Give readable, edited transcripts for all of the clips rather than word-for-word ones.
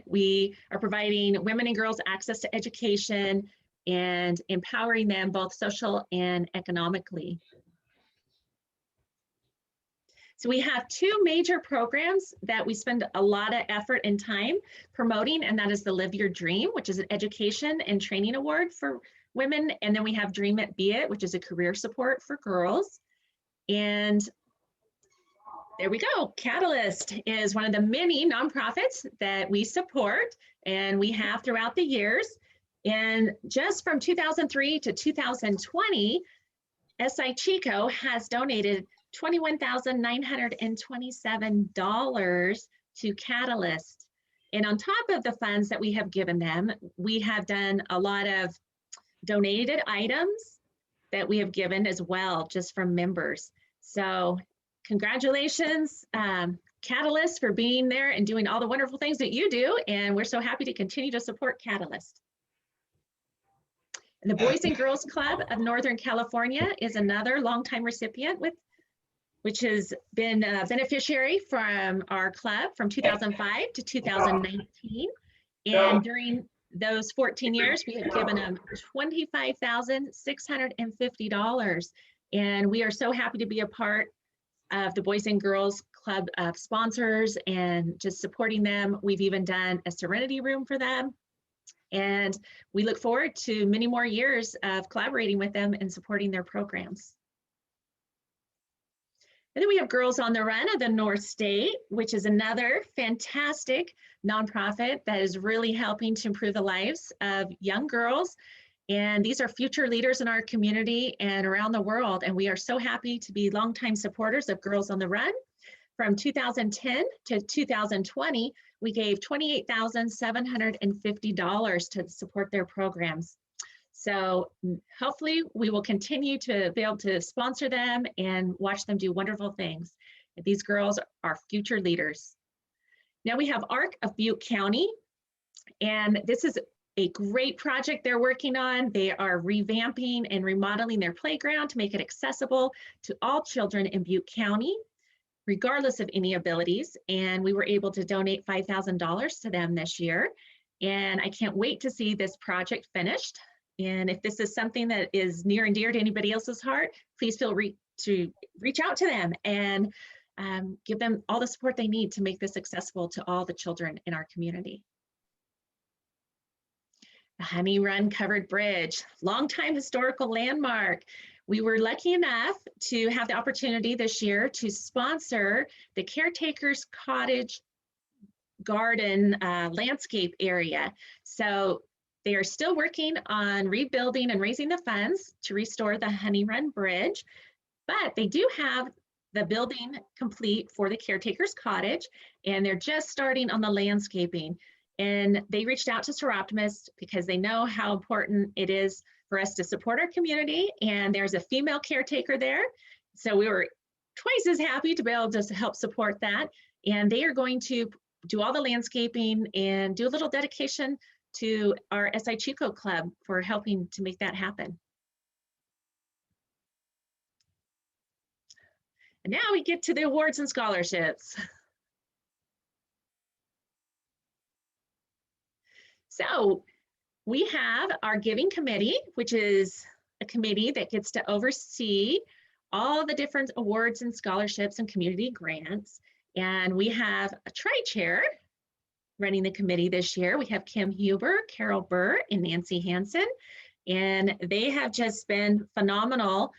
We are providing women and girls access to education and empowering them both social and economically. So we have two major programs that we spend a lot of effort and time promoting, and that is the Live Your Dream, which is an education and training award for women. And then we have Dream It, Be It, which is a career support for girls. And there we go. Catalyst is one of the many nonprofits that we support and we have throughout the years. And just from 2003 to 2020, SI Chico has donated $21,927 to Catalyst. And on top of the funds that we have given them, we have done a lot of donated items that we have given as well, just from members. So congratulations, Catalyst, for being there and doing all the wonderful things that you do. And we're so happy to continue to support Catalyst. And the Boys and Girls Club of Northern California is another longtime recipient which has been a beneficiary from our club from 2005 to 2019. And during those 14 years, we have given them $25,650. And we are so happy to be a part of the Boys and Girls Club of sponsors and just supporting them. We've even done a Serenity Room for them. And we look forward to many more years of collaborating with them and supporting their programs. And then we have Girls on the Run of the North State, which is another fantastic nonprofit that is really helping to improve the lives of young girls. And these are future leaders in our community and around the world. And we are so happy to be longtime supporters of Girls on the Run. From 2010 to 2020, we gave $28,750 to support their programs. So hopefully we will continue to be able to sponsor them and watch them do wonderful things. These girls are future leaders. Now we have ARC of Butte County, and this is a great project they're working on. They are revamping and remodeling their playground to make it accessible to all children in Butte County, regardless of any abilities. And we were able to donate $5,000 to them this year. And I can't wait to see this project finished. And if this is something that is near and dear to anybody else's heart, please feel free to reach out to them and give them all the support they need to make this accessible to all the children in our community. The Honey Run Covered Bridge, longtime historical landmark. We were lucky enough to have the opportunity this year to sponsor the Caretaker's Cottage Garden landscape area. So they are still working on rebuilding and raising the funds to restore the Honey Run Bridge, but they do have the building complete for the Caretaker's Cottage, and they're just starting on the landscaping. And they reached out to Soroptimist because they know how important it is for us to support our community, and there's a female caretaker there. So we were twice as happy to be able to help support that. And they are going to do all the landscaping and do a little dedication to our SI Chico Club for helping to make that happen. And now we get to the awards and scholarships. So we have our giving committee, which is a committee that gets to oversee all the different awards and scholarships and community grants. And we have a tri-chair running the committee this year. We have Kim Huber, Carol Burr, and Nancy Hansen. And they have just been phenomenal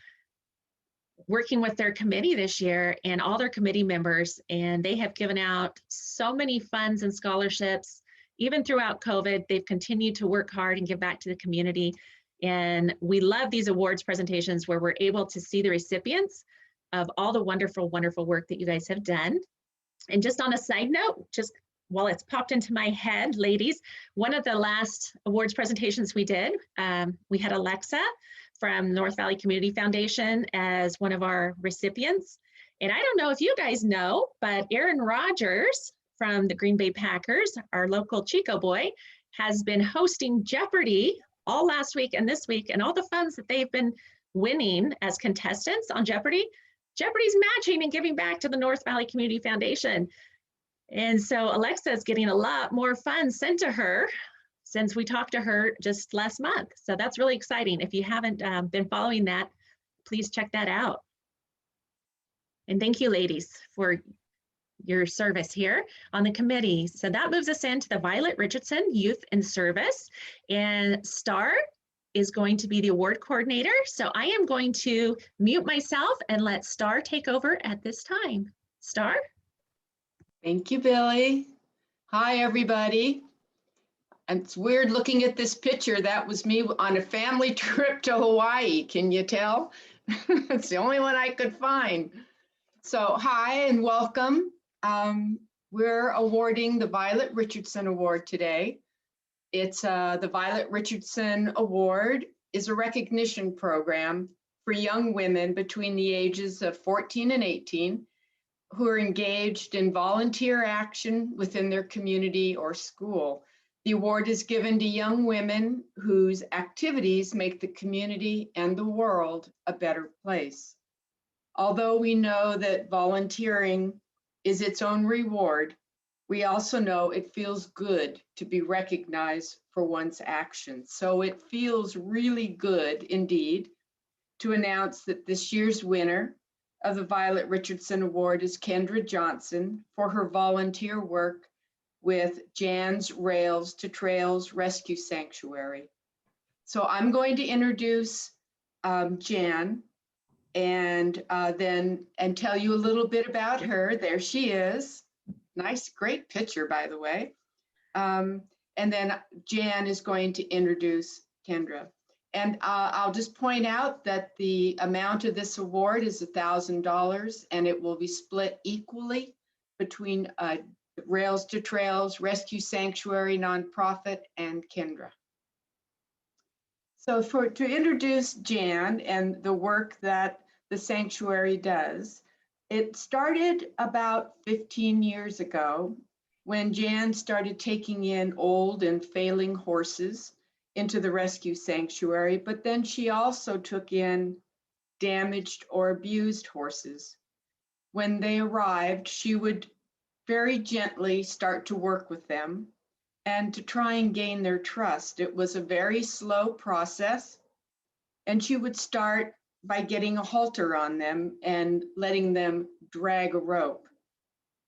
working with their committee this year and all their committee members. And they have given out so many funds and scholarships. Even throughout COVID, they've continued to work hard and give back to the community. And we love these awards presentations where we're able to see the recipients of all the wonderful, wonderful work that you guys have done. And just on a side note, just while it's popped into my head, ladies, one of the last awards presentations we did, we had Alexa from North Valley Community Foundation as one of our recipients. And I don't know if you guys know, but Aaron Rodgers from the Green Bay Packers, our local Chico boy, has been hosting Jeopardy all last week and this week, and all the funds that they've been winning as contestants on Jeopardy, Jeopardy's matching and giving back to the North Valley Community Foundation. And so Alexa is getting a lot more funds sent to her since we talked to her just last month. So that's really exciting. If you haven't been following that, please check that out. And thank you, ladies, for your service here on the committee. So that moves us into the Violet Richardson Youth in Service. And Star is going to be the award coordinator. So I am going to mute myself and let Star take over at this time. Star? Thank you, Billy. Hi, everybody. And it's weird looking at this picture. That was me on a family trip to Hawaii. Can you tell? It's the only one I could find. So hi and welcome. We're awarding the Violet Richardson Award today. It's the Violet Richardson Award is a recognition program for young women between the ages of 14 and 18 who are engaged in volunteer action within their community or school. The award is given to young women whose activities make the community and the world a better place. Although we know that volunteering is its own reward, we also know it feels good to be recognized for one's actions. So it feels really good indeed to announce that this year's winner of the Violet Richardson Award is Kendra Johnson for her volunteer work with Jan's Rails to Trails Rescue Sanctuary. So I'm going to introduce Jan and tell you a little bit about her. There she is. Nice, great picture, by the way. And then Jan is going to introduce Kendra. And I'll just point out that the amount of this award is $1,000 and it will be split equally between Rails to Trails Rescue Sanctuary nonprofit and Kendra. So to introduce Jan and the work that the sanctuary does, it started about 15 years ago when Jan started taking in old and failing horses into the rescue sanctuary, but then she also took in damaged or abused horses. When they arrived, she would very gently start to work with them and to try and gain their trust. It was a very slow process, and she would start by getting a halter on them and letting them drag a rope.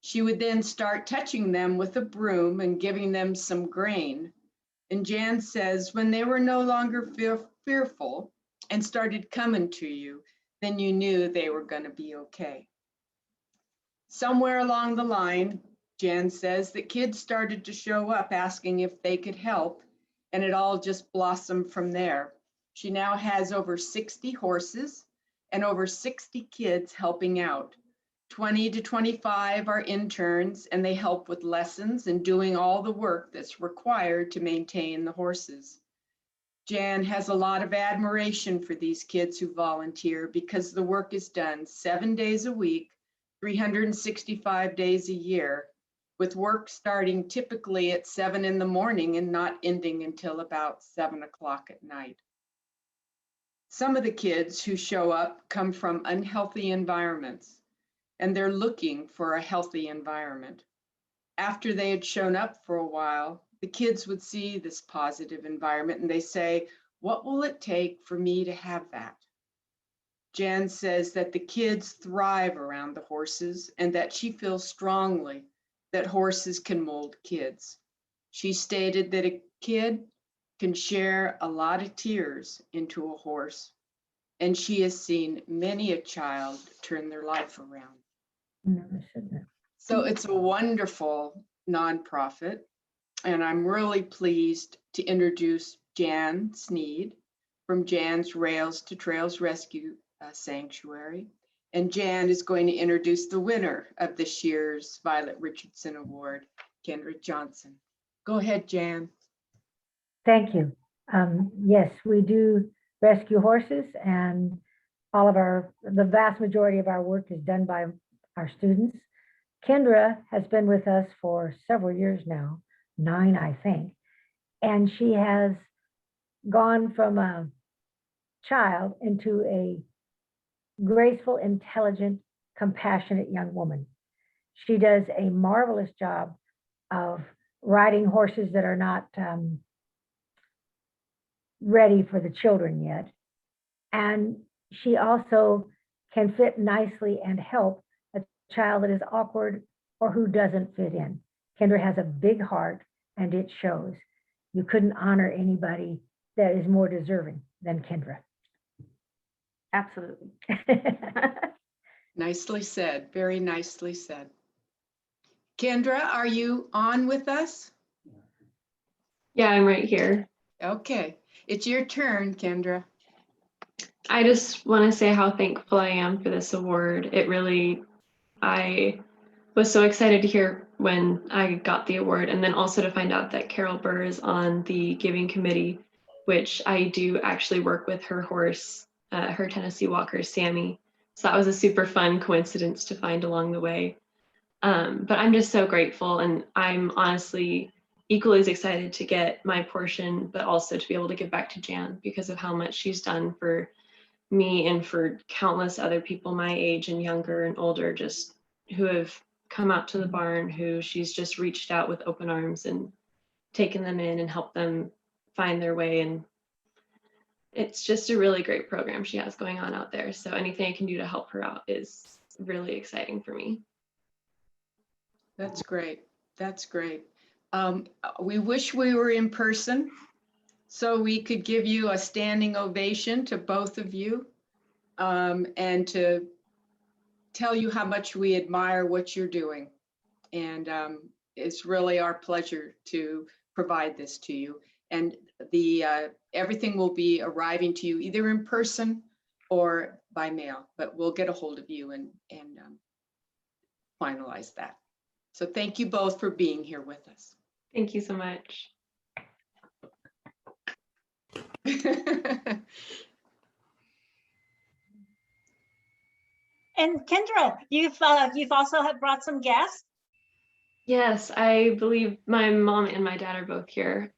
She would then start touching them with a broom and giving them some grain. And Jan says, when they were no longer fearful and started coming to you, then you knew they were going to be okay. Somewhere along the line, Jan says that kids started to show up asking if they could help, and it all just blossomed from there. She now has over 60 horses and over 60 kids helping out. 20 to 25 are interns, and they help with lessons and doing all the work that's required to maintain the horses. Jan has a lot of admiration for these kids who volunteer because the work is done 7 days a week, 365 days a year, with work starting typically at 7 in the morning and not ending until about 7 o'clock at night. Some of the kids who show up come from unhealthy environments, and they're looking for a healthy environment. After they had shown up for a while, the kids would see this positive environment and they say, what will it take for me to have that? Jan says that the kids thrive around the horses and that she feels strongly that horses can mold kids. She stated that a kid can share a lot of tears into a horse, and she has seen many a child turn their life around. Never said that. So it's a wonderful nonprofit, and I'm really pleased to introduce Jan Sneed from Jan's Rails to Trails Rescue Sanctuary. And Jan is going to introduce the winner of this year's Violet Richardson Award, Kendra Johnson. Go ahead, Jan. Thank you. Yes, we do rescue horses, and the vast majority of our work is done by our students. Kendra has been with us for several years now, 9, I think, and she has gone from a child into a graceful, intelligent, compassionate young woman. She does a marvelous job of riding horses that are not ready for the children yet. And she also can fit nicely and help a child that is awkward or who doesn't fit in. Kendra has a big heart and it shows. You couldn't honor anybody that is more deserving than Kendra. Absolutely. Nicely said, very nicely said. Kendra, are you on with us? Yeah, I'm right here. Okay, it's your turn, Kendra. I just want to say how thankful I am for this award. I was so excited to hear when I got the award, and then also to find out that Carol Burr is on the giving committee, which I do actually work with her horse, her Tennessee Walker, Sammy. So that was a super fun coincidence to find along the way. But I'm just so grateful, and I'm honestly equally as excited to get my portion, but also to be able to give back to Jan because of how much she's done for me and for countless other people my age and younger and older, just who have come out to the barn, who she's just reached out with open arms and taken them in and helped them find their way. And it's just a really great program she has going on out there. So anything I can do to help her out is really exciting for me. That's great. That's great. We wish we were in person so we could give you a standing ovation to both of you, and to tell you how much we admire what you're doing. And it's really our pleasure to provide this to you. And everything will be arriving to you either in person or by mail, but we'll get a hold of you and finalize that. So thank you both for being here with us. Thank you so much. And Kendra, you've also have brought some guests. Yes, I believe my mom and my dad are both here.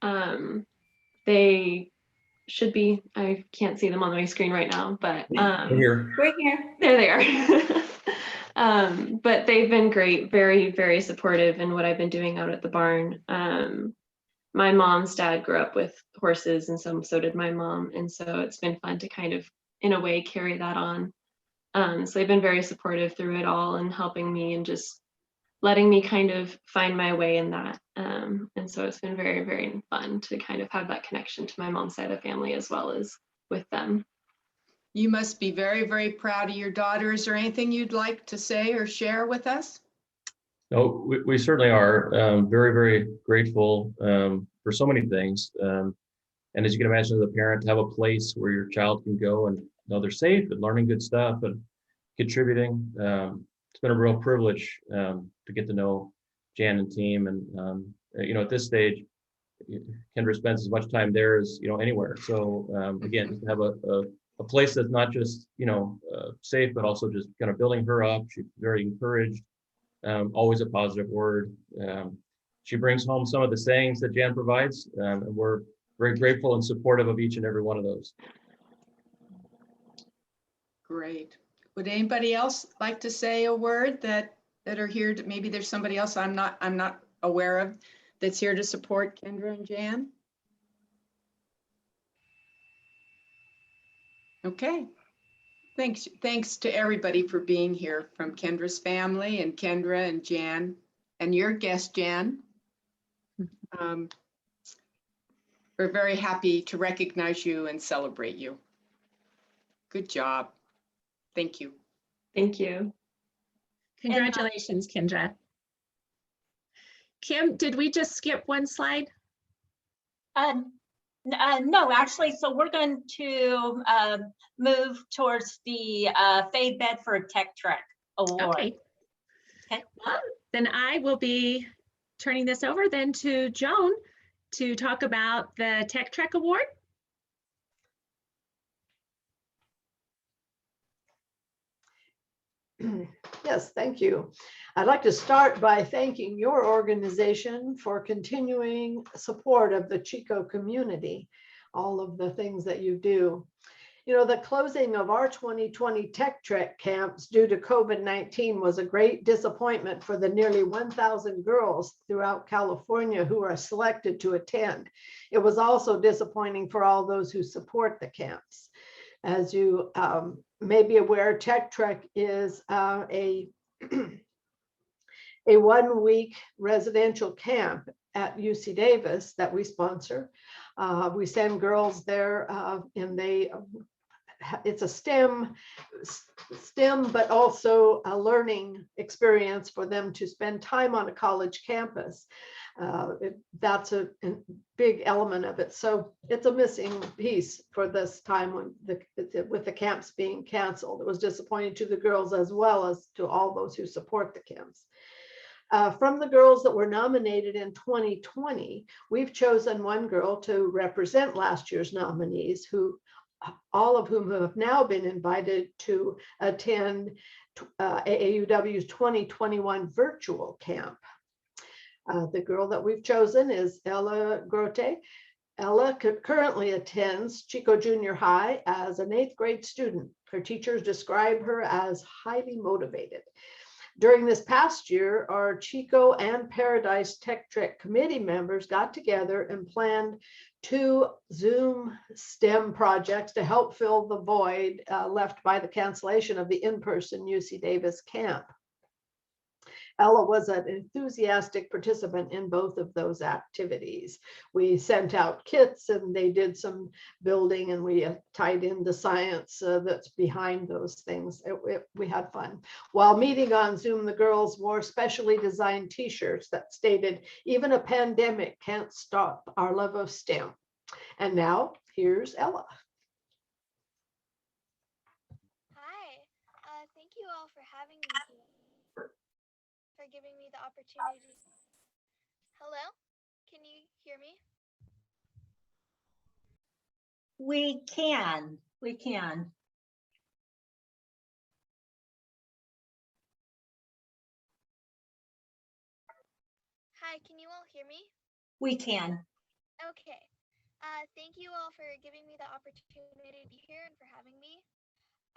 They should be, I can't see them on my screen right now, but Here. We're here. there they are. But they've been great, very, very supportive in what I've been doing out at the barn. My mom's dad grew up with horses, and so did my mom. And so it's been fun to kind of, in a way, carry that on. So they've been very supportive through it all and helping me and just letting me kind of find my way in that. And so it's been very, very fun to kind of have that connection to my mom's side of the family as well as with them. You must be very, very proud of your daughter. Is there anything you'd like to say or share with us? No, we certainly are very, very grateful for so many things. And as you can imagine, as a parent, to have a place where your child can go and know they're safe and learning good stuff and contributing. It's been a real privilege to get to know Jan and team. And, at this stage, Kendra spends as much time there as, anywhere. So again, just to have a place that's not just, safe, but also just kind of building her up. She's very encouraged, always a positive word. She brings home some of the sayings that Jan provides, and we're very grateful and supportive of each and every one of those. Great. Would anybody else like to say a word that are here? Maybe there's somebody else I'm not aware of that's here to support Kendra and Jan. Okay. Thanks to everybody for being here, from Kendra's family and Kendra and Jan and your guest, Jan. We're very happy to recognize you and celebrate you. Good job. Thank you. Thank you. Congratulations, Kendra. Kim, did we just skip one slide? No, actually, so we're going to move towards the Faye Bedford Tech Trek Award. Okay. Okay. Well, then I will be turning this over then to Joan to talk about the Tech Trek Award. Yes, thank you. I'd like to start by thanking your organization for continuing support of the Chico community, all of the things that you do. You know, the closing of our 2020 Tech Trek camps due to COVID-19 was a great disappointment for the nearly 1,000 girls throughout California who are selected to attend. It was also disappointing for all those who support the camps. As you may be aware, Tech Trek is a 1-week residential camp at UC Davis that we sponsor. We send girls there and it's a STEM, but also a learning experience for them to spend time on a college campus. That's a big element of it. So it's a missing piece for this time when with the camps being canceled. It was disappointing to the girls as well as to all those who support the camps. From the girls that were nominated in 2020, we've chosen one girl to represent last year's nominees, all of whom have now been invited to attend AAUW's 2021 virtual camp. The girl that we've chosen is Ella Grote. Ella currently attends Chico Junior High as an 8th grade student. Her teachers describe her as highly motivated. During this past year, our Chico and Paradise Tech Trek committee members got together and planned 2 Zoom STEM projects to help fill the void left by the cancellation of the in-person UC Davis camp. Ella was an enthusiastic participant in both of those activities. We sent out kits and they did some building, and we tied in the science that's behind those things. We had fun. While meeting on Zoom, the girls wore specially designed t-shirts that stated, "Even a pandemic can't stop our love of STEM." And now here's Ella. Hi, thank you all for having me here, for giving me the opportunity. Hello, can you hear me? We can. Hi, can you all hear me? We can. Okay. Thank you all for giving me the opportunity to be here and for having me.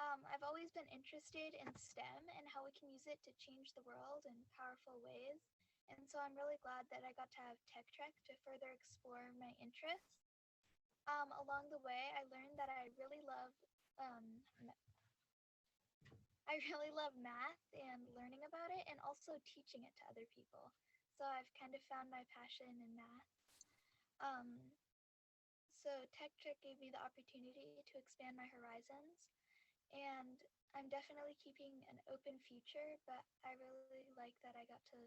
I've always been interested in STEM and how we can use it to change the world in powerful ways. And so I'm really glad that I got to have Tech Trek to further explore my interests. Along the way, I learned that I really love math and learning about it, and also teaching it to other people. So I've kind of found my passion in math. So Tech Trek gave me the opportunity to expand my horizons, and I'm definitely keeping an open future, but I really like that I got to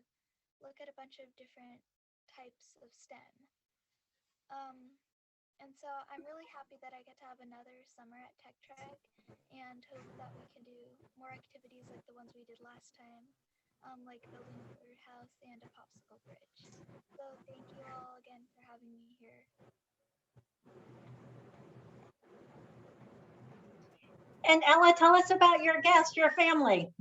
look at a bunch of different types of STEM. And so I'm really happy that I get to have another summer at Tech Trek, and hope that we can do more activities like the ones we did last time, like building a birdhouse and a popsicle bridge. So thank you all again for having me here. And Ella, tell us about your guest, your family.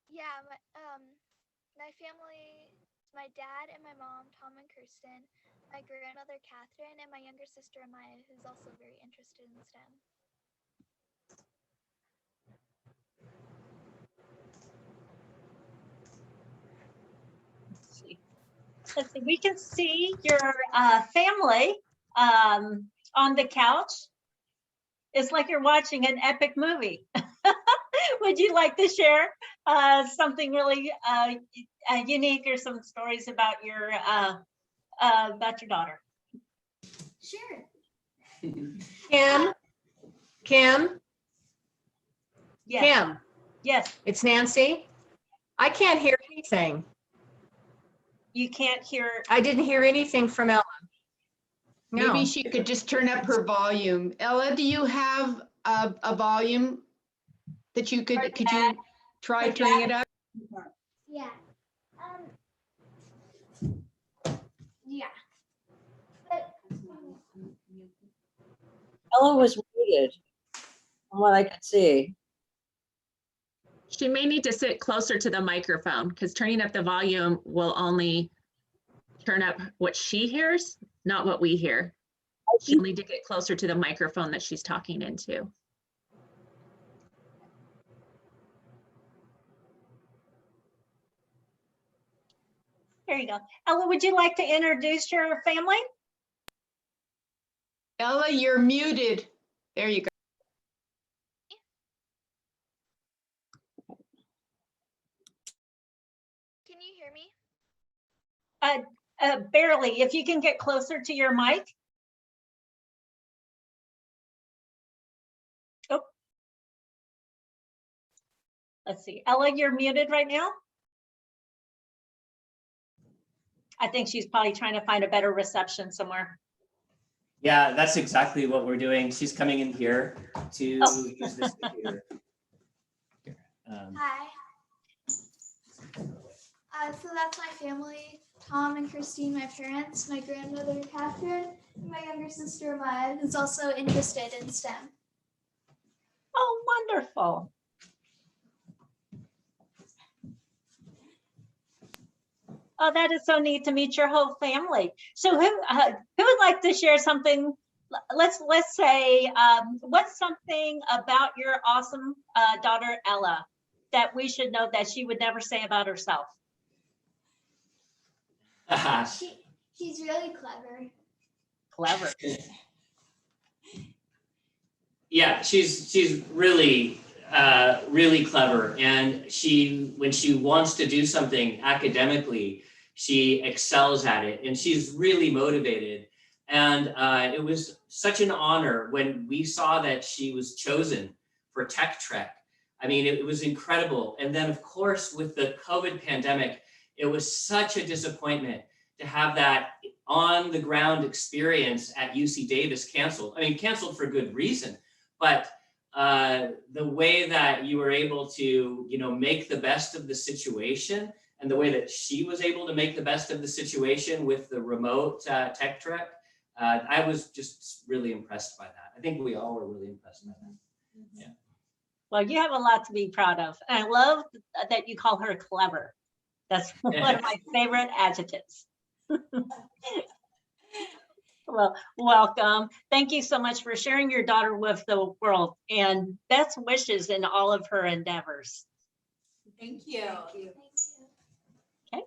Yeah, my family, my dad and my mom, Tom and Kirsten, my grandmother, Catherine, and my younger sister, Amaya, who's also very interested in STEM. Let's see, we can see your family on the couch. It's like you're watching an epic movie. Would you like to share something really unique, or some stories about your daughter? Sure. Kim, Yes. Kim, Yes. it's Nancy. I can't hear anything. You can't hear. I didn't hear anything from Ella. No. Maybe she could just turn up her volume. Ella, do you have a volume that you could you try turning it up? Yeah. Yeah. Ella was muted, from what I could see. She may need to sit closer to the microphone, because turning up the volume will only turn up what she hears, not what we hear. I She'll need to get closer to the microphone that she's talking into. There you go. Ella, would you like to introduce your family? Ella, you're muted. There you go. Can you hear me? Barely. If you can get closer to your mic. Oh. Let's see. Ella, you're muted right now. I think she's probably trying to find a better reception somewhere. Yeah, that's exactly what we're doing. She's coming in here to use this computer. Hi. So that's my family, Tom and Christine, my parents, my grandmother, Catherine, and my younger sister, Maya, who's also interested in STEM. Oh, wonderful. Oh, that is so neat to meet your whole family. So who would like to share something? Let's say, what's something about your awesome daughter, Ella, that we should know that she would never say about herself? She's really clever. Clever. Yeah, she's really really clever, and when she wants to do something academically, she excels at it, and she's really motivated. And it was such an honor when we saw that she was chosen for Tech Trek. I mean, it was incredible. And then, of course, with the COVID pandemic, it was such a disappointment to have that on the ground experience at UC Davis canceled. I mean, canceled for good reason, but the way that you were able to, make the best of the situation, and the way that she was able to make the best of the situation with the remote Tech Trek, I was just really impressed by that. I think we all were really impressed by that. Yeah. Well, you have a lot to be proud of. And I love that you call her clever. That's one of my favorite adjectives. Well, welcome. Thank you so much for sharing your daughter with the world, and best wishes in all of her endeavors. Thank you. Thank you. Okay.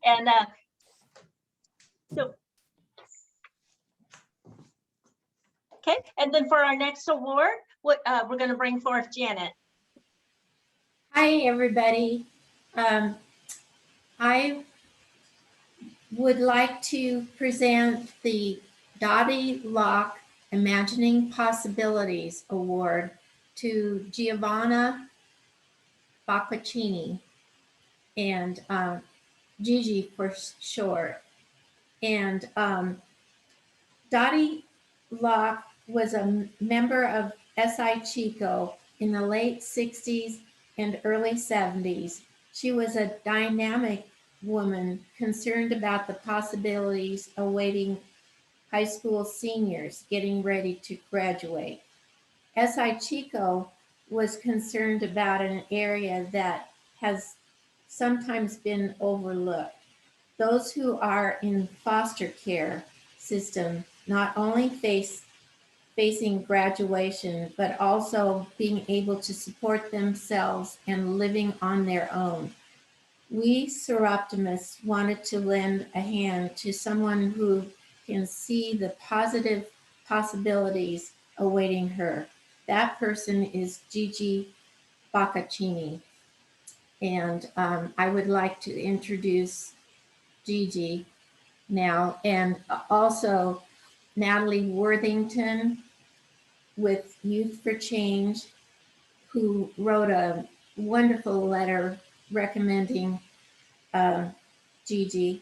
And okay. And then for our next award, we're going to bring forth Janet. Hi, everybody. I would like to present the Dottie Locke Imagining Possibilities Award to Giovanna Boccaccini and Gigi for short. And Dottie Locke was a member of SI Chico in the late 60s and early 70s. She was a dynamic woman concerned about the possibilities awaiting high school seniors getting ready to graduate. SI Chico was concerned about an area that has sometimes been overlooked. Those who are in foster care system not only facing graduation, but also being able to support themselves and living on their own. We Soroptimists wanted to lend a hand to someone who can see the positive possibilities awaiting her. That person is Gigi Boccaccini. And I would like to introduce Gigi now, and also Natalie Worthington with Youth for Change, who wrote a wonderful letter recommending Gigi,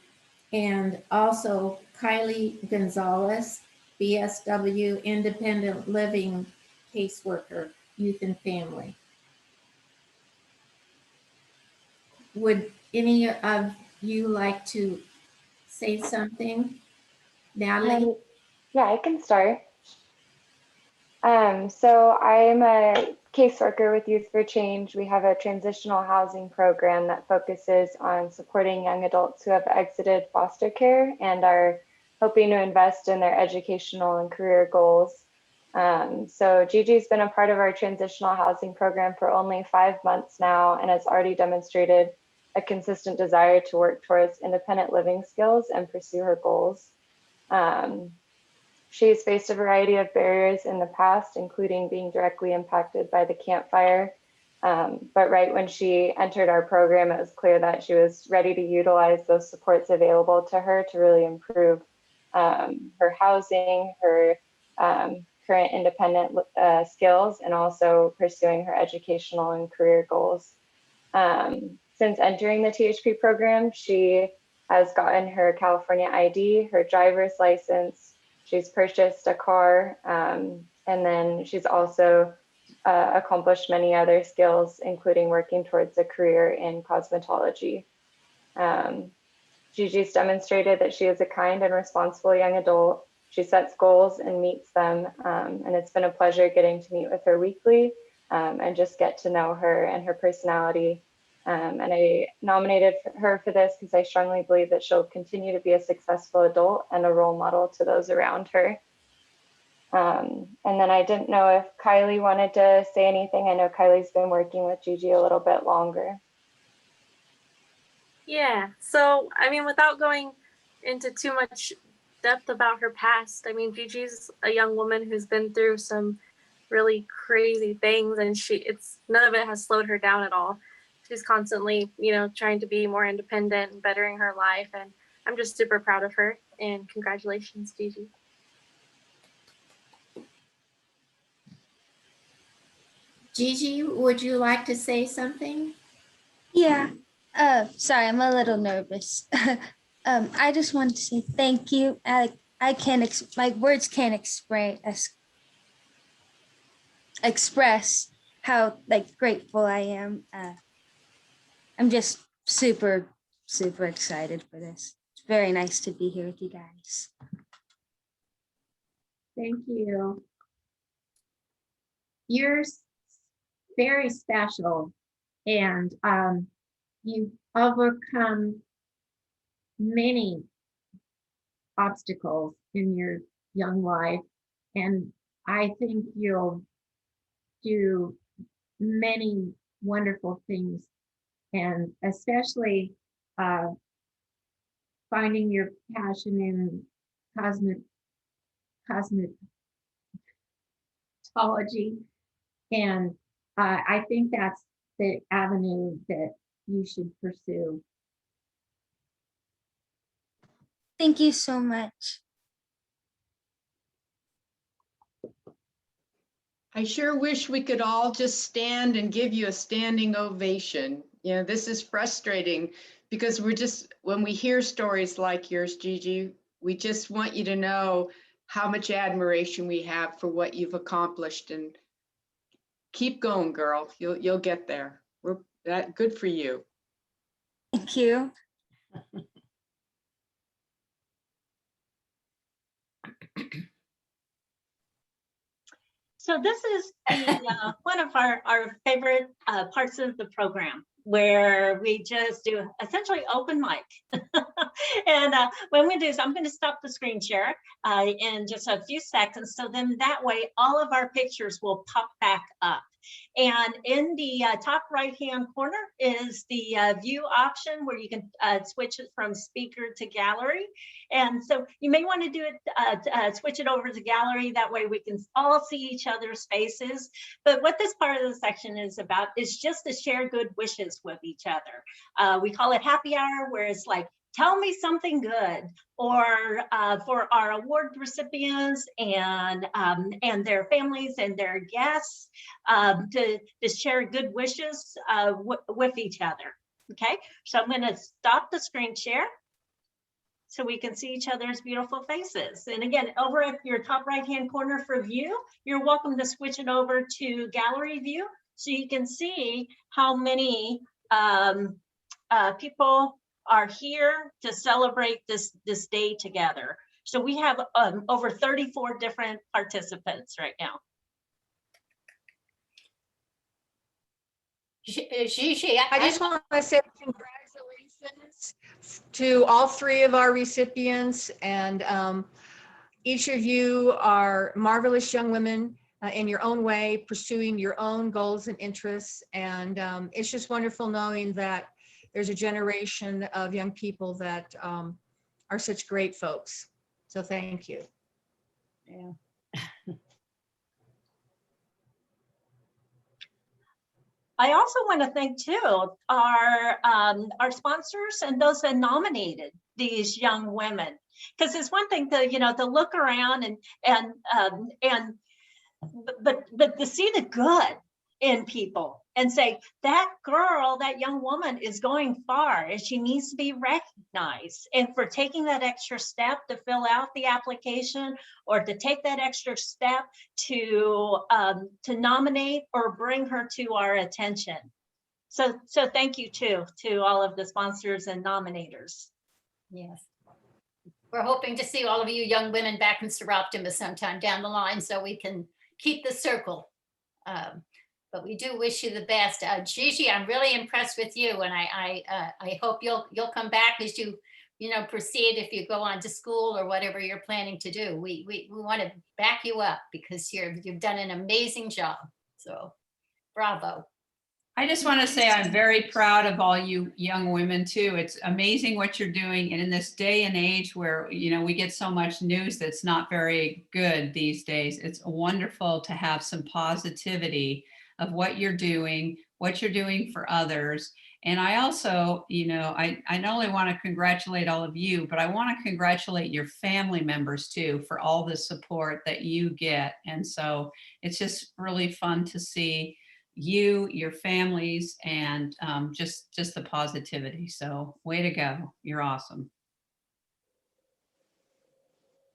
and also Kylie Gonzalez, BSW Independent Living Caseworker, Youth and Family. Would any of you like to say something? Natalie? Yeah, I can start. So I'm a caseworker with Youth for Change. We have a transitional housing program that focuses on supporting young adults who have exited foster care and are hoping to invest in their educational and career goals. So Gigi's been a part of our transitional housing program for only 5 months now and has already demonstrated a consistent desire to work towards independent living skills and pursue her goals. She's faced a variety of barriers in the past, including being directly impacted by the Camp Fire. But right when she entered our program, it was clear that she was ready to utilize those supports available to her to really improve her housing, her current independent skills, and also pursuing her educational and career goals. Since entering the THP program, she has gotten her California ID, her driver's license, she's purchased a car, and then she's also accomplished many other skills, including working towards a career in cosmetology. Gigi's demonstrated that she is a kind and responsible young adult. She sets goals and meets them, and it's been a pleasure getting to meet with her weekly and just get to know her and her personality. And I nominated her for this because I strongly believe that she'll continue to be a successful adult and a role model to those around her. And then I didn't know if Kylie wanted to say anything. I know Kylie's been working with Gigi a little bit longer. Yeah, so I mean, without going into too much depth about her past, I mean, Gigi's a young woman who's been through some really crazy things, and none of it has slowed her down at all. She's constantly, trying to be more independent and bettering her life, and I'm just super proud of her. And congratulations, Gigi. Gigi, would you like to say something? Yeah. Sorry, I'm a little nervous. I just wanted to say thank you. I can't, my words can't express how grateful I am. I'm just super, super excited for this. It's very nice to be here with you guys. Thank you. You're very special, and you've overcome many obstacles in your young life, and I think you'll do many wonderful things, and especially finding your passion in cosmetology. And I think that's the avenue that you should pursue. Thank you so much. I sure wish we could all just stand and give you a standing ovation. This is frustrating because when we hear stories like yours, Gigi, we just want you to know how much admiration we have for what you've accomplished, and keep going, girl. You'll get there. We're good for you. Thank you. So this is one of our favorite parts of the program, where we just do essentially open mic. And what I'm going to do is I'm going to stop the screen share in just a few seconds. So then that way, all of our pictures will pop back up. And in the top right-hand corner is the view option where you can switch it from speaker to gallery. And so you may want to do it, switch it over to gallery. That way we can all see each other's faces. But what this part of the section is about is just to share good wishes with each other. We call it happy hour, where it's like, tell me something good, or for our award recipients and their families and their guests, to share good wishes with each other. Okay, so I'm going to stop the screen share so we can see each other's beautiful faces. And again, over at your top right-hand corner for view, you're welcome to switch it over to gallery view so you can see how many people are here to celebrate this day together. So we have over 34 different participants right now. Gigi, I just want to say congratulations Congratulations to all three of our recipients, and each of you are marvelous young women in your own way, pursuing your own goals and interests. And it's just wonderful knowing that there's a generation of young people that are such great folks. So thank you. Yeah. I also want to thank too our sponsors and those that nominated these young women, because it's one thing to to look around but to see the good in people and say that girl, that young woman is going far and she needs to be recognized, and for taking that extra step to fill out the application or to take that extra step to nominate or bring her to our attention. So thank you to all of the sponsors and nominators. Yes. We're hoping to see all of you young women back in Seroptimus sometime down the line so we can keep the circle. But we do wish you the best. Gigi, I'm really impressed with you, and I hope you'll come back as you proceed, if you go on to school or whatever you're planning to do. We want to back you up because you've done an amazing job. So bravo. I just want to say I'm very proud of all you young women too. It's amazing what you're doing. And in this day and age where, we get so much news that's not very good these days, it's wonderful to have some positivity of what you're doing for others. And I also, I not only want to congratulate all of you, but I want to congratulate your family members too for all the support that you get. And so it's just really fun to see you, your families, and just the positivity. So way to go. You're awesome.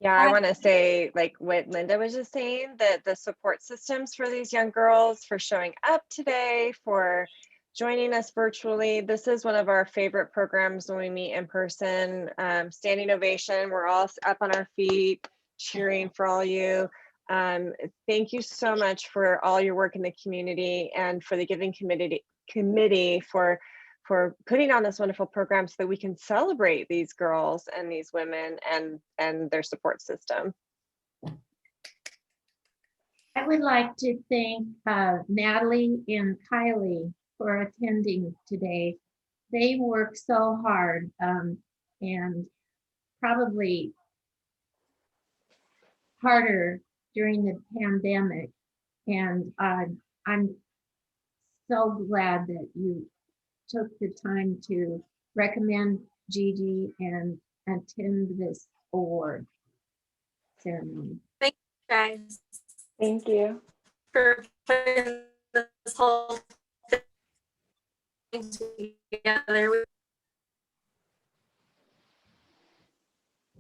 Yeah, I want to say, like what Linda was just saying, that the support systems for these young girls, for showing up today, for joining us virtually. This is one of our favorite programs when we meet in person. Standing ovation. We're all up on our feet, cheering for all you. Thank you so much for all your work in the community, and for the Giving Committee for putting on this wonderful program so that we can celebrate these girls and these women and their support system. I would like to thank Natalie and Kylie for attending today. They work so hard and probably harder during the pandemic. And I'm so glad that you took the time to recommend Gigi and attend this award ceremony. Thank you guys. Thank you for putting this whole thing together.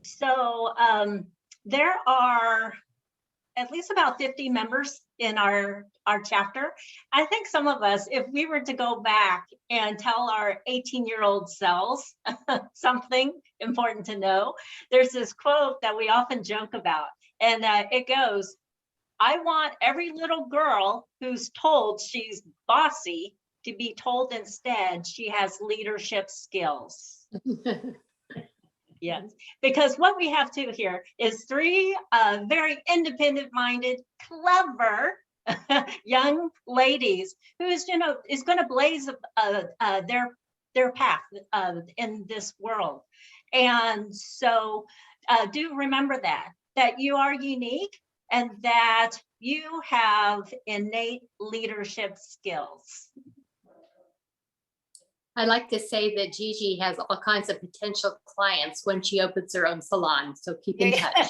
So there are at least about 50 members in our chapter. I think some of us, if we were to go back and tell our 18-year-old selves something important to know, there's this quote that we often joke about, and it goes, "I want every little girl who's told she's bossy to be told instead she has leadership skills." Yes, because what we have to here is three very independent-minded, clever young ladies who is going to blaze their path in this world. And so do remember that you are unique and that you have innate leadership skills. I like to say that Gigi has all kinds of potential clients when she opens her own salon, so keep in touch.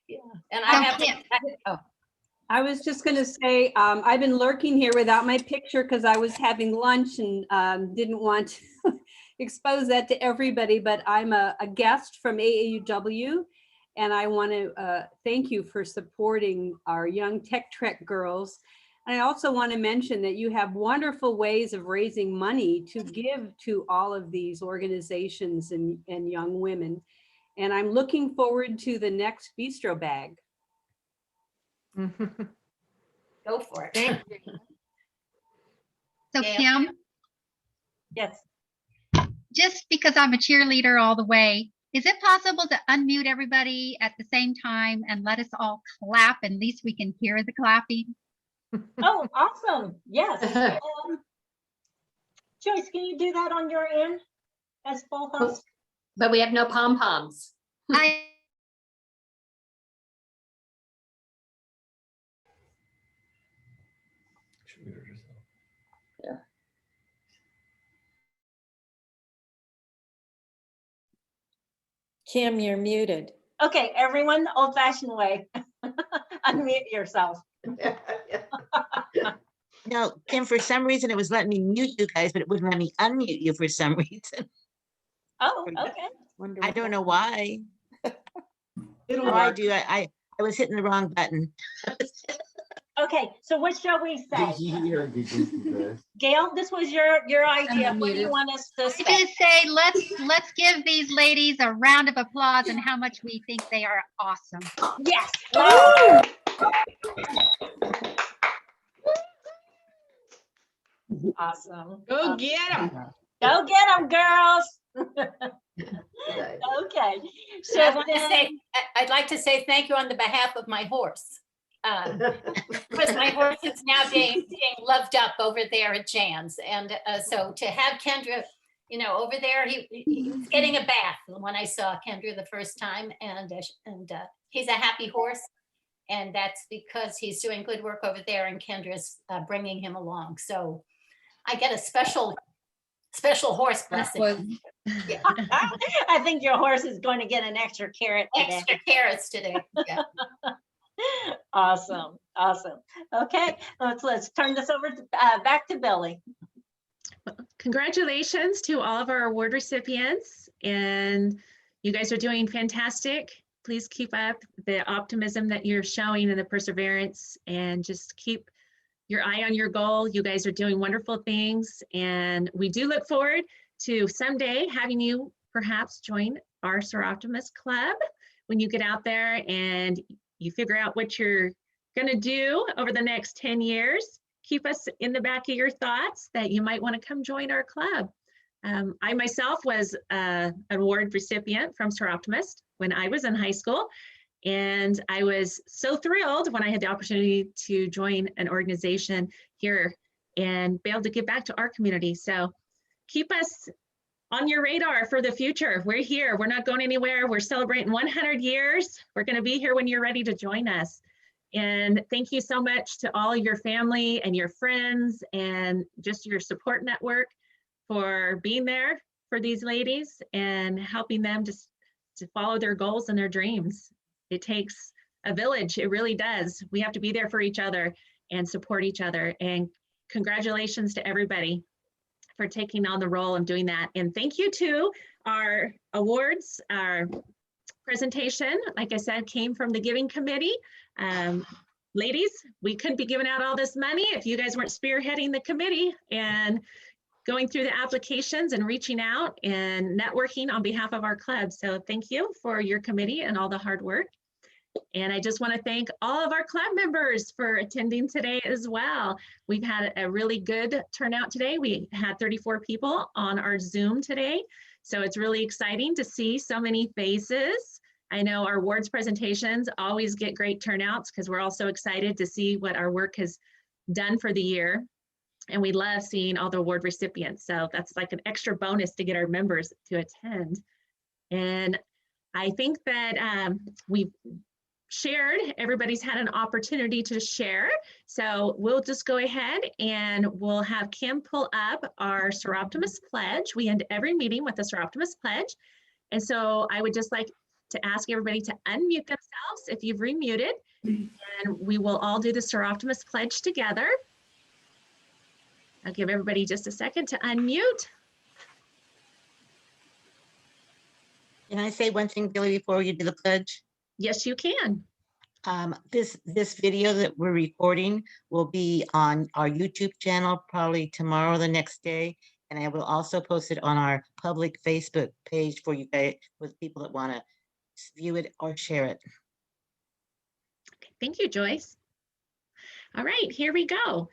Yeah. And I have I was just going to say, I've been lurking here without my picture because I was having lunch and didn't want to expose that to everybody, but I'm a guest from AAUW, and I want to thank you for supporting our young Tech Trek girls. And I also want to mention that you have wonderful ways of raising money to give to all of these organizations and young women. And I'm looking forward to the next Bistro Bag. Go for it. So Yeah. Kim, Yes. Just because I'm a cheerleader all the way, is it possible to unmute everybody at the same time and let us all clap? At least we can hear the clapping. Oh, awesome. Yes. Joyce, can you do that on your end as full host? But we have no pom-poms. Kim, you're muted. Okay, everyone, the old-fashioned way. Unmute yourself. No, Kim, for some reason it was letting me mute you guys, but it wouldn't let me unmute you for some reason. Oh, okay. I don't know why. It'll How I work. do, I was hitting the wrong button. Okay, so what shall we say? Gail, this was your idea. What do you want us to I say? just say let's give these ladies a round of applause and how much we think they are awesome. Yes. Awesome. Go get them. Go get them, girls. Okay. So I want to say, I'd like to say thank you on the behalf of my horse. Because my horse is now being loved up over there at Jan's. And so to have Kendra, you know, over there, he was getting a bath when I saw Kendra the first time. And he's a happy horse. And that's because he's doing good work over there and Kendra's bringing him along. So I get a special horse blessing. Yeah. I think your horse is going to get an extra carrot today. Extra carrots today. Yeah. Awesome. Okay, let's turn this over to, back to Billy. Congratulations to all of our award recipients, and you guys are doing fantastic. Please keep up the optimism that you're showing and the perseverance, and just keep your eye on your goal. You guys are doing wonderful things, and we do look forward to someday having you perhaps join our Soroptimist Club when you get out there and you figure out what you're going to do over the next 10 years. Keep us in the back of your thoughts that you might want to come join our club. I myself was an award recipient from Soroptimist when I was in high school, and I was so thrilled when I had the opportunity to join an organization here and be able to give back to our community. So keep us on your radar for the future. We're here. We're not going anywhere. We're celebrating 100 years. We're going to be here when you're ready to join us. And thank you so much to all your family and your friends and just your support network for being there for these ladies and helping them to follow their goals and their dreams. It takes a village. It really does. We have to be there for each other and support each other. And congratulations to everybody for taking on the role of doing that. And thank you to our awards. Our presentation, like I said, came from the Giving Committee. Ladies, we couldn't be giving out all this money if you guys weren't spearheading the committee and going through the applications and reaching out and networking on behalf of our club. So thank you for your committee and all the hard work. And I just want to thank all of our club members for attending today as well. We've had a really good turnout today. We had 34 people on our Zoom today. So it's really exciting to see so many faces. I know our awards presentations always get great turnouts because we're all so excited to see what our work has done for the year. And we love seeing all the award recipients. So that's like an extra bonus to get our members to attend. And I think that we've shared, everybody's had an opportunity to share. So we'll just go ahead and we'll have Kim pull up our Soroptimist Pledge. We end every meeting with a Soroptimist Pledge. And so I would just like to ask everybody to unmute themselves if you've remuted, and we will all do the Soroptimist Pledge together. I'll give everybody just a second to unmute. Can I say one thing, Billy, before you do the pledge? Yes, you can. This video that we're recording will be on our YouTube channel probably tomorrow or the next day. And I will also post it on our public Facebook page for you guys, with people that want to view it or share it. Okay, thank you, Joyce. All right, here we go.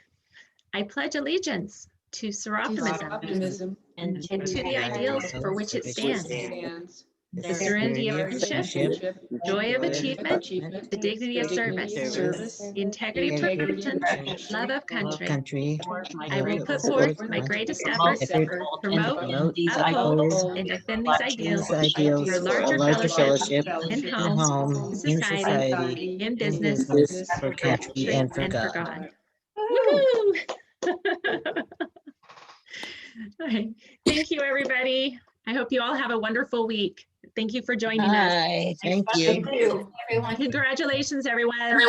I pledge allegiance to to seroptimism, optimism, and to the ideals for which it stands. The serenity of friendship, joy of achievement, the dignity of service, the integrity of profession, love of country. I will put forth my greatest efforts to promote, uphold, and defend these ideals for a larger fellowship in home, in society, in business, for country and for God. Woo! All right. Thank you, everybody. I hope you all have a wonderful week. Thank you for joining us. Hi, thank you. Thank you, everyone. Congratulations, everyone.